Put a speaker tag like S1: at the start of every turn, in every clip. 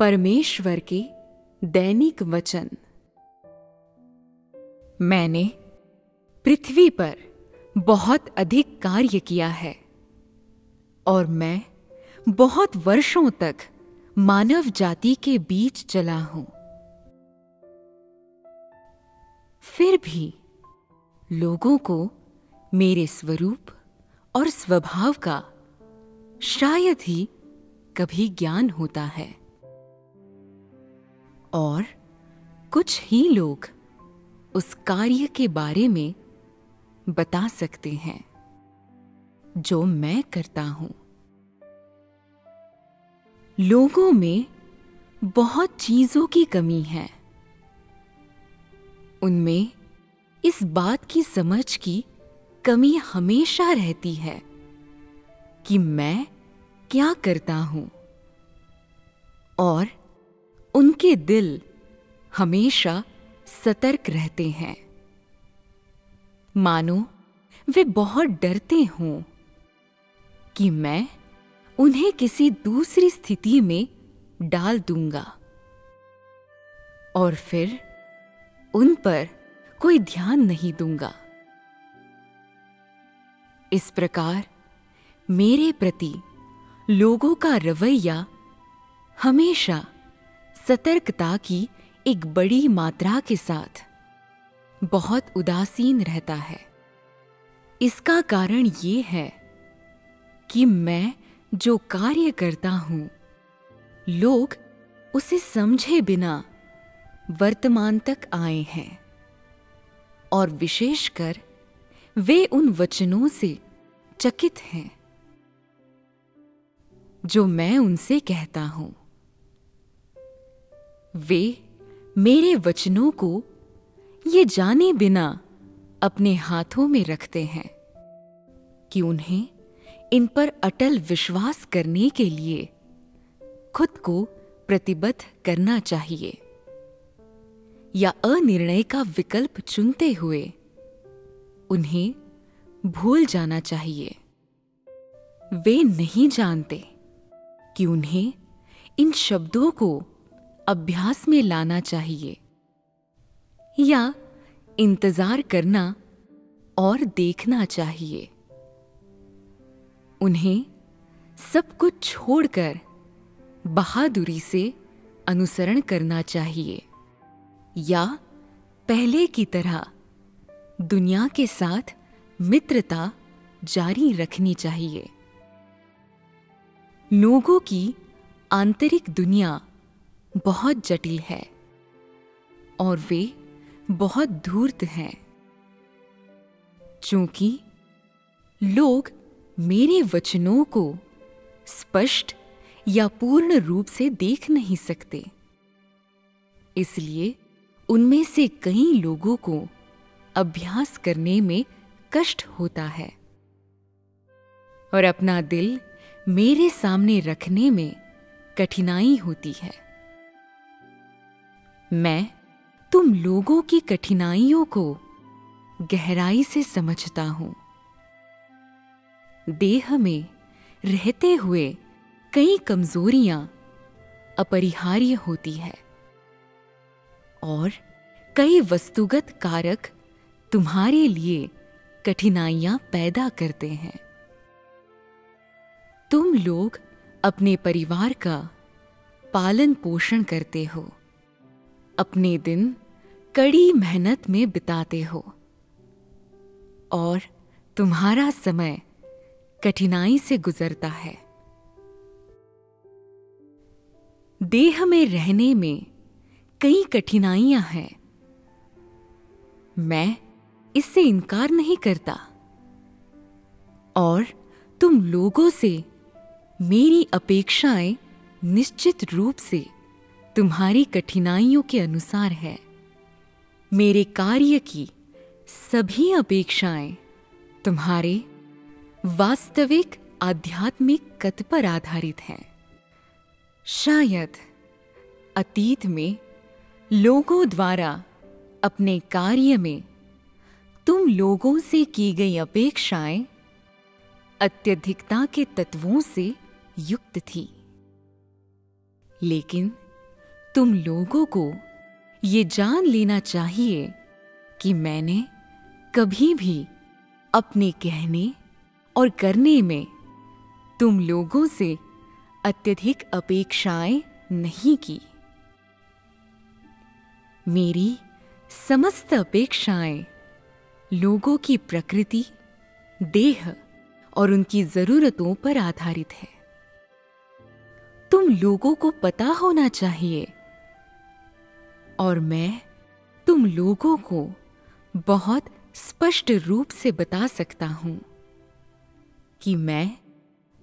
S1: परमेश्वर के दैनिक वचन। मैंने पृथ्वी पर बहुत अधिक कार्य किया है और मैं बहुत वर्षों तक मानव जाति के बीच चला हूं। फिर भी लोगों को मेरे स्वरूप और स्वभाव का शायद ही कभी ज्ञान होता है, और कुछ ही लोग उस कार्य के बारे में बता सकते हैं जो मैं करता हूं। लोगों में बहुत चीजों की कमी है। उनमें इस बात की समझ की कमी हमेशा रहती है कि मैं क्या करता हूं, और उनके दिल हमेशा सतर्क रहते हैं, मानो वे बहुत डरते हों कि मैं उन्हें किसी दूसरी स्थिति में डाल दूंगा और फिर उन पर कोई ध्यान नहीं दूंगा। इस प्रकार मेरे प्रति लोगों का रवैया हमेशा सतर्कता की एक बड़ी मात्रा के साथ बहुत उदासीन रहता है। इसका कारण ये है कि मैं जो कार्य करता हूं, लोग उसे समझे बिना वर्तमान तक आए हैं, और विशेषकर वे उन वचनों से चकित हैं जो मैं उनसे कहता हूं। वे मेरे वचनों को ये जाने बिना अपने हाथों में रखते हैं कि उन्हें इन पर अटल विश्वास करने के लिए खुद को प्रतिबद्ध करना चाहिए, या अनिर्णय का विकल्प चुनते हुए उन्हें भूल जाना चाहिए। वे नहीं जानते कि उन्हें इन शब्दों को अभ्यास में लाना चाहिए, या इंतजार करना और देखना चाहिए। उन्हें सब कुछ छोड़कर बहादुरी से अनुसरण करना चाहिए, या पहले की तरह दुनिया के साथ मित्रता जारी रखनी चाहिए। लोगों की आंतरिक दुनिया बहुत जटिल है और वे बहुत धूर्त हैं। चूंकि लोग मेरे वचनों को स्पष्ट या पूर्ण रूप से देख नहीं सकते, इसलिए उनमें से कई लोगों को अभ्यास करने में कष्ट होता है और अपना दिल मेरे सामने रखने में कठिनाई होती है। मैं तुम लोगों की कठिनाइयों को गहराई से समझता हूं। देह में रहते हुए कई कमजोरियां अपरिहार्य होती है, और कई वस्तुगत कारक तुम्हारे लिए कठिनाइयां पैदा करते हैं। तुम लोग अपने परिवार का पालन पोषण करते हो, अपने दिन कड़ी मेहनत में बिताते हो, और तुम्हारा समय कठिनाई से गुजरता है। देह में रहने में कई कठिनाइयां हैं, मैं इससे इनकार नहीं करता, और तुम लोगों से मेरी अपेक्षाएं निश्चित रूप से तुम्हारी कठिनाइयों के अनुसार है। मेरे कार्य की सभी अपेक्षाएं तुम्हारे वास्तविक आध्यात्मिक कद पर आधारित हैं। शायद अतीत में लोगों द्वारा अपने कार्य में तुम लोगों से की गई अपेक्षाएं अत्यधिकता के तत्वों से युक्त थी, लेकिन तुम लोगों को ये जान लेना चाहिए कि मैंने कभी भी अपने कहने और करने में तुम लोगों से अत्यधिक अपेक्षाएं नहीं की। मेरी समस्त अपेक्षाएं लोगों की प्रकृति, देह और उनकी जरूरतों पर आधारित है। तुम लोगों को पता होना चाहिए और मैं तुम लोगों को बहुत स्पष्ट रूप से बता सकता हूं कि मैं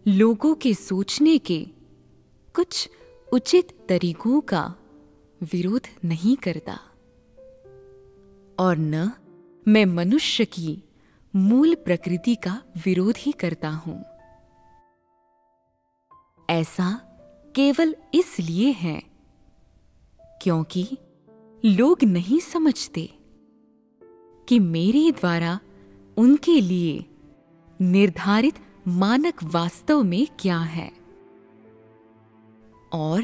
S1: लोगों के सोचने के कुछ उचित तरीकों का विरोध नहीं करता और न मैं मनुष्य की मूल प्रकृति का विरोध ही करता हूं। ऐसा केवल इसलिए है क्योंकि लोग नहीं समझते कि मेरे द्वारा उनके लिए निर्धारित मानक वास्तव में क्या है, और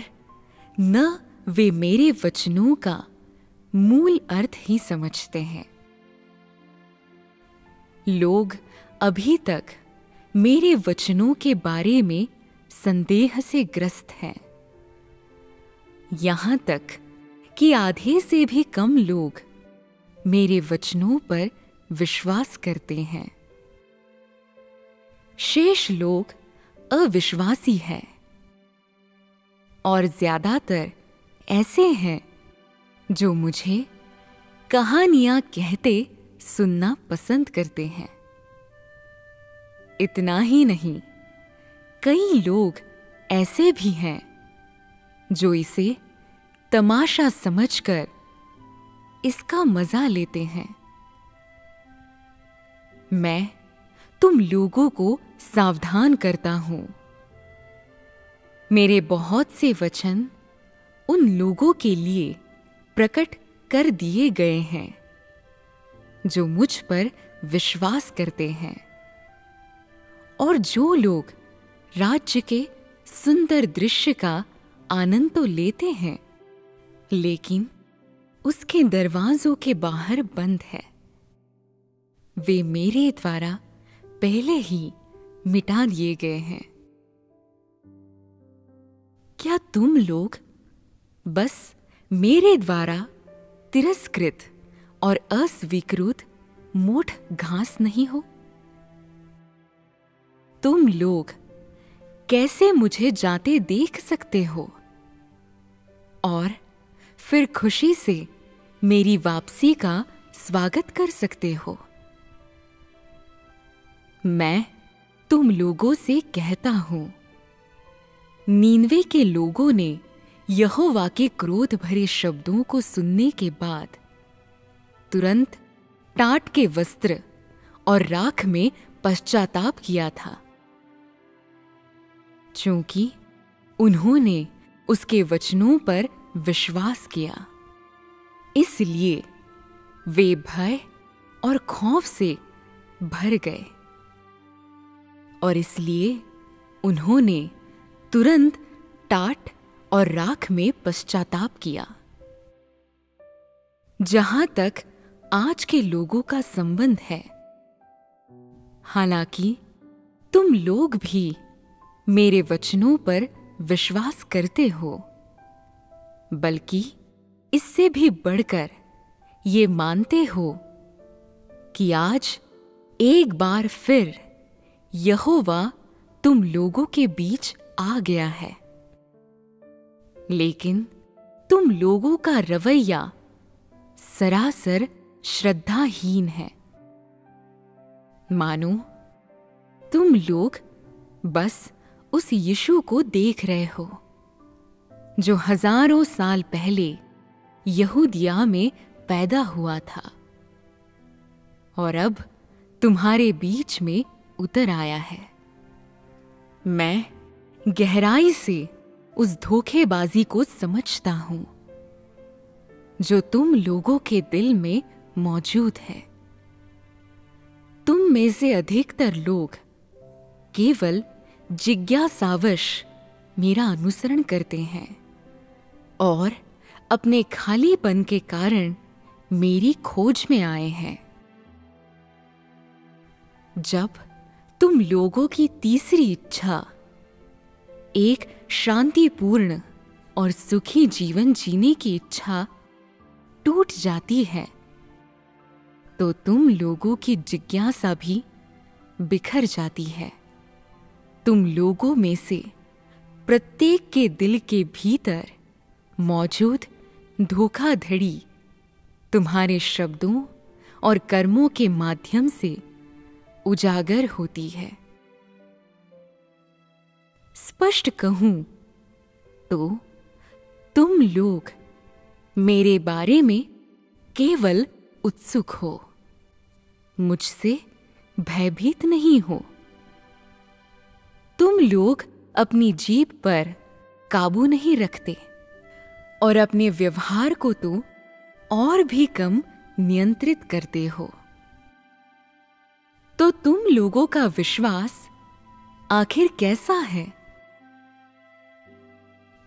S1: न वे मेरे वचनों का मूल अर्थ ही समझते हैं। लोग अभी तक मेरे वचनों के बारे में संदेह से ग्रस्त हैं। यहां तक कि आधे से भी कम लोग मेरे वचनों पर विश्वास करते हैं। शेष लोग अविश्वासी हैं और ज्यादातर ऐसे हैं जो मुझे कहानियां कहते सुनना पसंद करते हैं। इतना ही नहीं, कई लोग ऐसे भी हैं जो इसे तमाशा समझकर इसका मजा लेते हैं। मैं तुम लोगों को सावधान करता हूं। मेरे बहुत से वचन उन लोगों के लिए प्रकट कर दिए गए हैं जो मुझ पर विश्वास करते हैं, और जो लोग राज्य के सुंदर दृश्य का आनंद तो लेते हैं लेकिन उसके दरवाजों के बाहर बंद है, वे मेरे द्वारा पहले ही मिटा दिए गए हैं। क्या तुम लोग बस मेरे द्वारा तिरस्कृत और अस्वीकृत मोट घास नहीं हो? तुम लोग कैसे मुझे जाते देख सकते हो और फिर खुशी से मेरी वापसी का स्वागत कर सकते हो? मैं तुम लोगों से कहता हूं, नीनवे के लोगों ने यहोवा के क्रोध भरे शब्दों को सुनने के बाद तुरंत टाट के वस्त्र और राख में पश्चाताप किया था, क्योंकि उन्होंने उसके वचनों पर विश्वास किया। इसलिए वे भय और खौफ से भर गए और इसलिए उन्होंने तुरंत टाट और राख में पश्चाताप किया। जहां तक आज के लोगों का संबंध है, हालांकि तुम लोग भी मेरे वचनों पर विश्वास करते हो, बल्कि इससे भी बढ़कर ये मानते हो कि आज एक बार फिर यहोवा तुम लोगों के बीच आ गया है। लेकिन तुम लोगों का रवैया सरासर श्रद्धाहीन है। मानो तुम लोग बस उस यीशु को देख रहे हो जो हजारों साल पहले यहूदिया में पैदा हुआ था और अब तुम्हारे बीच में उतर आया है। मैं गहराई से उस धोखेबाजी को समझता हूं जो तुम लोगों के दिल में मौजूद है। तुम में से अधिकतर लोग केवल जिज्ञासावश मेरा अनुसरण करते हैं और अपने खालीपन के कारण मेरी खोज में आए हैं। जब तुम लोगों की तीसरी इच्छा, एक शांतिपूर्ण और सुखी जीवन जीने की इच्छा टूट जाती है, तो तुम लोगों की जिज्ञासा भी बिखर जाती है। तुम लोगों में से प्रत्येक के दिल के भीतर मौजूद धोखाधड़ी तुम्हारे शब्दों और कर्मों के माध्यम से उजागर होती है। स्पष्ट कहूं तो तुम लोग मेरे बारे में केवल उत्सुक हो, मुझसे भयभीत नहीं हो। तुम लोग अपनी जीभ पर काबू नहीं रखते और अपने व्यवहार को तो और भी कम नियंत्रित करते हो। तो तुम लोगों का विश्वास आखिर कैसा है?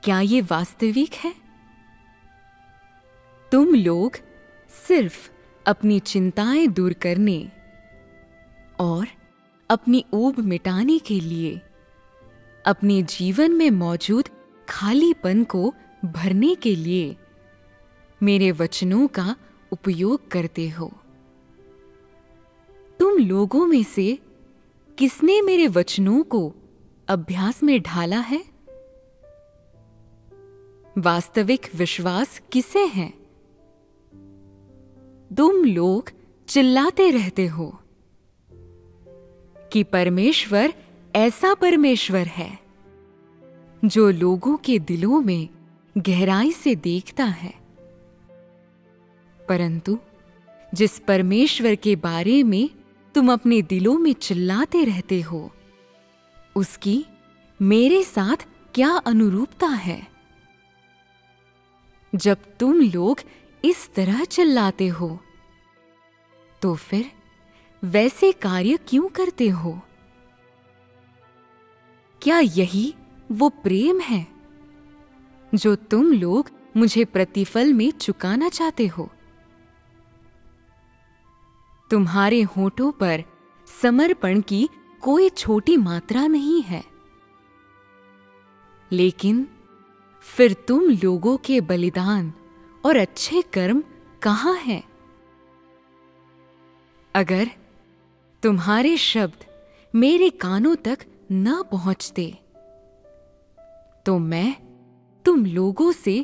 S1: क्या ये वास्तविक है? तुम लोग सिर्फ अपनी चिंताएं दूर करने और अपनी ऊब मिटाने के लिए अपने जीवन में मौजूद खालीपन को भरने के लिए मेरे वचनों का उपयोग करते हो। तुम लोगों में से किसने मेरे वचनों को अभ्यास में ढाला है? वास्तविक विश्वास किसे है? तुम लोग चिल्लाते रहते हो कि परमेश्वर ऐसा परमेश्वर है जो लोगों के दिलों में गहराई से देखता है, परंतु जिस परमेश्वर के बारे में तुम अपने दिलों में चिल्लाते रहते हो, उसकी मेरे साथ क्या अनुरूपता है? जब तुम लोग इस तरह चिल्लाते हो, तो फिर वैसे कार्य क्यों करते हो? क्या यही वो प्रेम है जो तुम लोग मुझे प्रतिफल में चुकाना चाहते हो? तुम्हारे होठों पर समर्पण की कोई छोटी मात्रा नहीं है, लेकिन फिर तुम लोगों के बलिदान और अच्छे कर्म कहाँ हैं? अगर तुम्हारे शब्द मेरे कानों तक न पहुंचते, तो मैं तुम लोगों से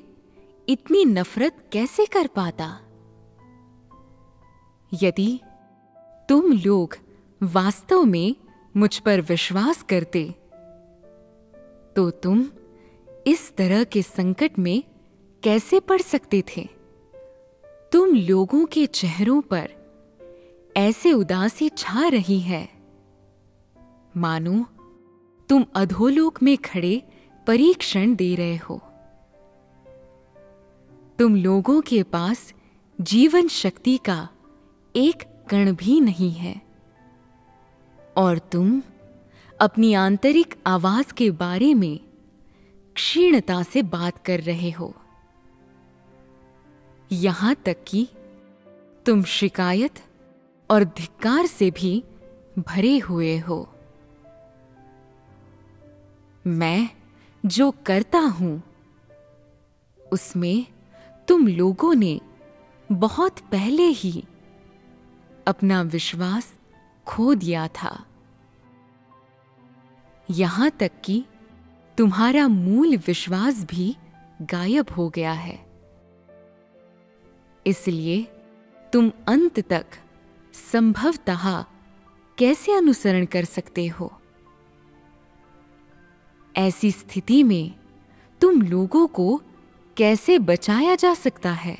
S1: इतनी नफरत कैसे कर पाता? यदि तुम लोग वास्तव में मुझ पर विश्वास करते, तो तुम इस तरह के संकट में कैसे पड़ सकते थे? तुम लोगों के चेहरों पर ऐसे उदासी छा रही है मानो तुम अधोलोक में खड़े परीक्षण दे रहे हो। तुम लोगों के पास जीवन शक्ति का एक कण भी नहीं है और तुम अपनी आंतरिक आवाज के बारे में क्षीणता से बात कर रहे हो। यहां तक कि तुम शिकायत और धिक्कार से भी भरे हुए हो। मैं जो करता हूं उसमें तुम लोगों ने बहुत पहले ही अपना विश्वास खो दिया था, यहां तक कि तुम्हारा मूल विश्वास भी गायब हो गया है। इसलिए तुम अंत तक संभवतः कैसे अनुसरण कर सकते हो? ऐसी स्थिति में तुम लोगों को कैसे बचाया जा सकता है?